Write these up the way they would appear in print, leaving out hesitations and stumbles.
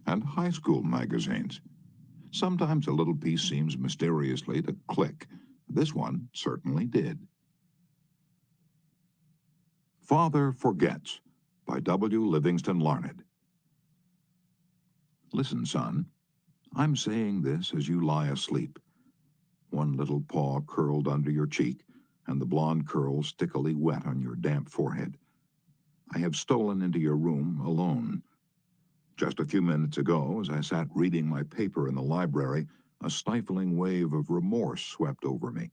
and high school magazines. Sometimes a little piece seems mysteriously to click. This one certainly did. Father Forgets by W. Livingston Larned. Listen, son, I'm saying this as you lie asleep, one little paw curled under your cheek and the blonde curls stickily wet on your damp forehead. I have stolen into your room alone. Just a few minutes ago, as I sat reading my paper in the library, a stifling wave of remorse swept over me.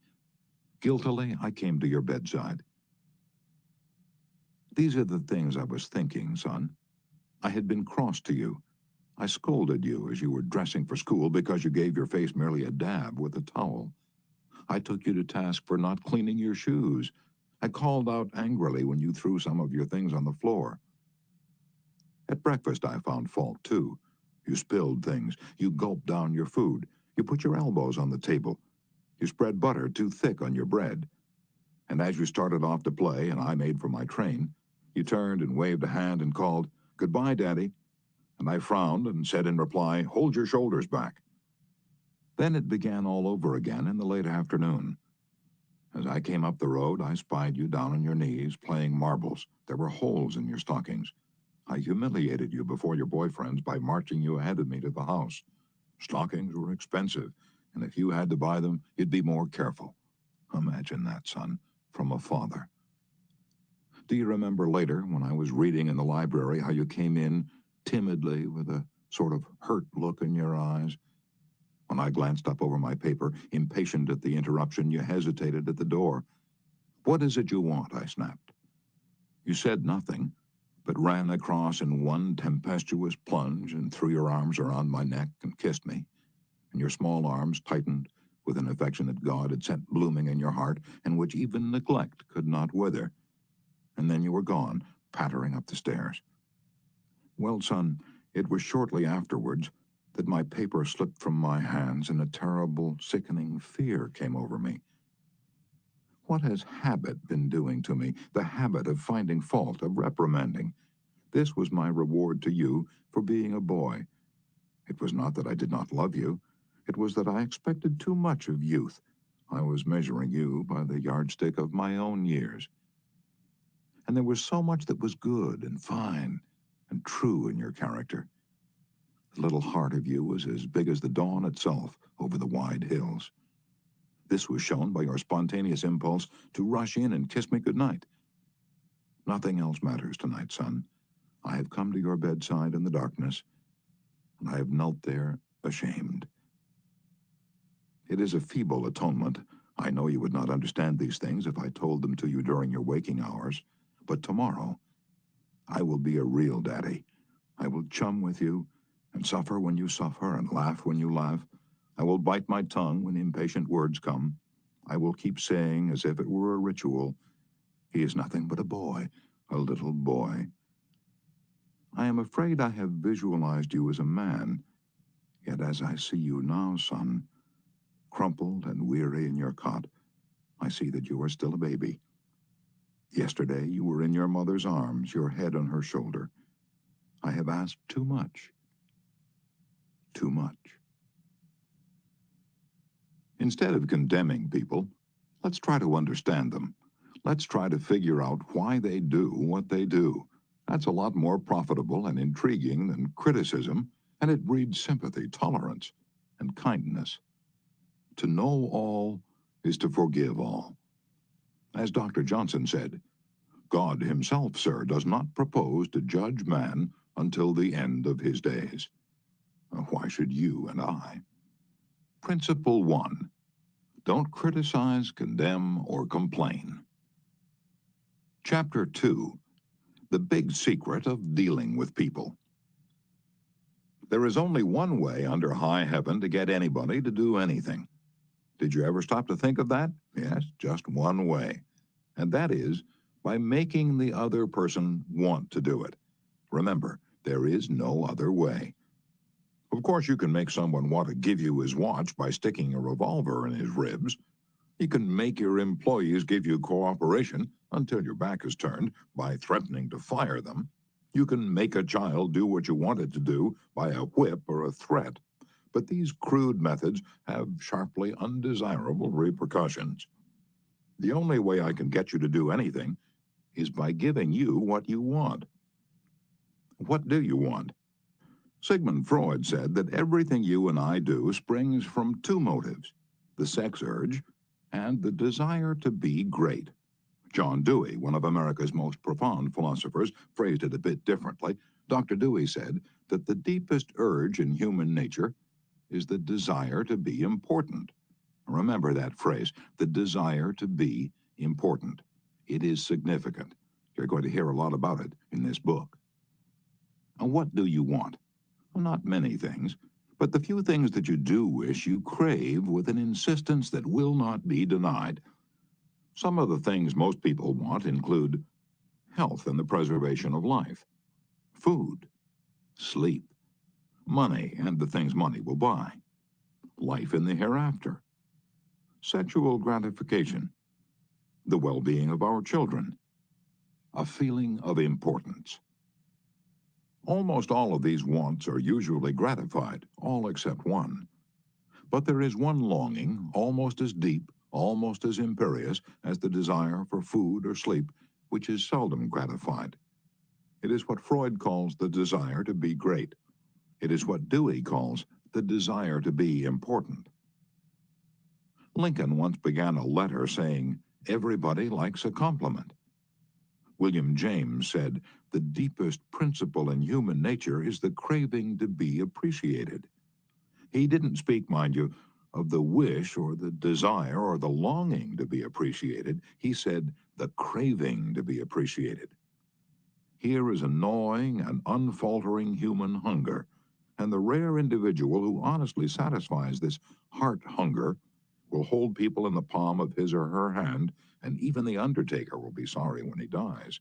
Guiltily, I came to your bedside. These are the things I was thinking, son. I had been cross to you. I scolded you as you were dressing for school because you gave your face merely a dab with a towel. I took you to task for not cleaning your shoes. I called out angrily when you threw some of your things on the floor. At breakfast, I found fault, too. You spilled things. You gulped down your food. You put your elbows on the table. You spread butter too thick on your bread. And as you started off to play and I made for my train, you turned and waved a hand and called, "Goodbye, Daddy." And I frowned and said in reply, "Hold your shoulders back." Then it began all over again in the late afternoon. As I came up the road, I spied you down on your knees, playing marbles. There were holes in your stockings. I humiliated you before your boyfriends by marching you ahead of me to the house. Stockings were expensive, and if you had to buy them, you'd be more careful. Imagine that, son, from a father. Do you remember later, when I was reading in the library, how you came in timidly with a sort of hurt look in your eyes? When I glanced up over my paper, impatient at the interruption, you hesitated at the door. "What is it you want?" I snapped. You said nothing, but ran across in one tempestuous plunge and threw your arms around my neck and kissed me, and your small arms tightened with an affection that God had set blooming in your heart and which even neglect could not wither. And then you were gone, pattering up the stairs. Well, son, it was shortly afterwards that my paper slipped from my hands and a terrible, sickening fear came over me. What has habit been doing to me? The habit of finding fault, of reprimanding. This was my reward to you for being a boy. It was not that I did not love you. It was that I expected too much of youth. I was measuring you by the yardstick of my own years. And there was so much that was good and fine and true in your character. The little heart of you was as big as the dawn itself over the wide hills. This was shown by your spontaneous impulse to rush in and kiss me goodnight. Nothing else matters tonight, son. I have come to your bedside in the darkness, and I have knelt there ashamed. It is a feeble atonement. I know you would not understand these things if I told them to you during your waking hours, but tomorrow I will be a real daddy. I will chum with you and suffer when you suffer and laugh when you laugh. I will bite my tongue when impatient words come. I will keep saying, as if it were a ritual, "He is nothing but a boy, a little boy." I am afraid I have visualized you as a man, yet as I see you now, son, crumpled and weary in your cot, I see that you are still a baby. Yesterday you were in your mother's arms, your head on her shoulder. I have asked too much. Too much. Instead of condemning people, let's try to understand them. Let's try to figure out why they do what they do. That's a lot more profitable and intriguing than criticism, and it breeds sympathy, tolerance, and kindness. To know all is to forgive all. As Dr. Johnson said, God himself, sir, does not propose to judge man until the end of his days. Why should you and I? Principle 1. Don't criticize, condemn, or complain. Chapter 2. The Big Secret of Dealing with People. There is only one way under high heaven to get anybody to do anything. Did you ever stop to think of that? Yes, just one way. And that is by making the other person want to do it. Remember, there is no other way. Of course, you can make someone want to give you his watch by sticking a revolver in his ribs. You can make your employees give you cooperation until your back is turned by threatening to fire them. You can make a child do what you want it to do by a whip or a threat, but these crude methods have sharply undesirable repercussions. The only way I can get you to do anything is by giving you what you want. What do you want? Sigmund Freud said that everything you and I do springs from two motives: the sex urge and the desire to be great. John Dewey, one of America's most profound philosophers, phrased it a bit differently. Dr. Dewey said that the deepest urge in human nature is the desire to be important. Remember that phrase, the desire to be important. It is significant. You're going to hear a lot about it in this book. And what do you want? Well, not many things, but the few things that you do wish you crave with an insistence that will not be denied. Some of the things most people want include health and the preservation of life, food, sleep, money and the things money will buy, life in the hereafter, sexual gratification, the well-being of our children, a feeling of importance. Almost all of these wants are usually gratified, all except one. But there is one longing, almost as deep, almost as imperious as the desire for food or sleep, which is seldom gratified. It is what Freud calls the desire to be great. It is what Dewey calls the desire to be important. Lincoln once began a letter saying, "Everybody likes a compliment." William James said, "The deepest principle in human nature is the craving to be appreciated." He didn't speak, mind you, of the wish or the desire or the longing to be appreciated. He said the craving to be appreciated. Here is a gnawing and unfaltering human hunger, and the rare individual who honestly satisfies this heart hunger will hold people in the palm of his or her hand, and even the undertaker will be sorry when he dies.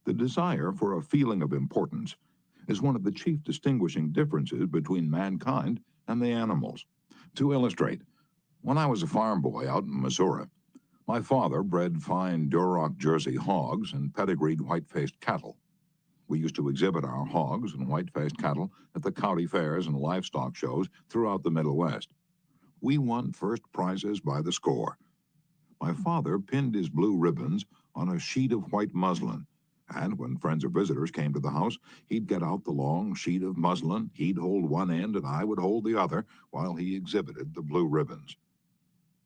The desire for a feeling of importance is one of the chief distinguishing differences between mankind and the animals. To illustrate, when I was a farm boy out in Missouri, my father bred fine Duroc Jersey hogs and pedigreed white-faced cattle. We used to exhibit our hogs and white-faced cattle at the county fairs and livestock shows throughout the Middle West. We won first prizes by the score. My father pinned his blue ribbons on a sheet of white muslin, and when friends or visitors came to the house, he'd get out the long sheet of muslin, he'd hold one end and I would hold the other while he exhibited the blue ribbons.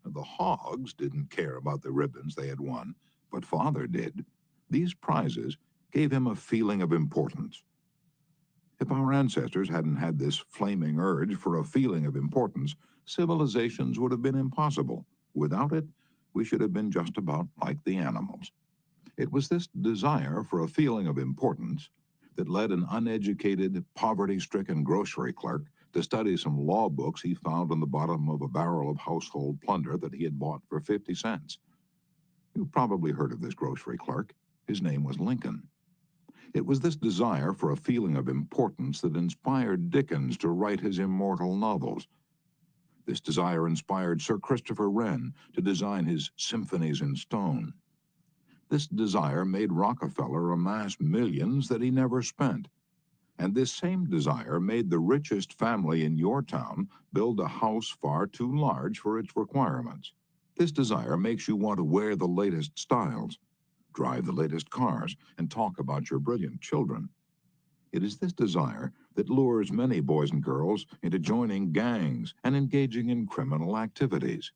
The hogs didn't care about the ribbons they had won, but Father did. These prizes gave him a feeling of importance. If our ancestors hadn't had this flaming urge for a feeling of importance, civilizations would have been impossible. Without it, we should have been just about like the animals. It was this desire for a feeling of importance that led an uneducated, poverty-stricken grocery clerk to study some law books he found on the bottom of a barrel of household plunder that he had bought for 50 cents. You've probably heard of this grocery clerk. His name was Lincoln. It was this desire for a feeling of importance that inspired Dickens to write his immortal novels. This desire inspired Sir Christopher Wren to design his symphonies in stone. This desire made Rockefeller amass millions that he never spent. And this same desire made the richest family in your town build a house far too large for its requirements. This desire makes you want to wear the latest styles, drive the latest cars, and talk about your brilliant children. It is this desire that lures many boys and girls into joining gangs and engaging in criminal activities.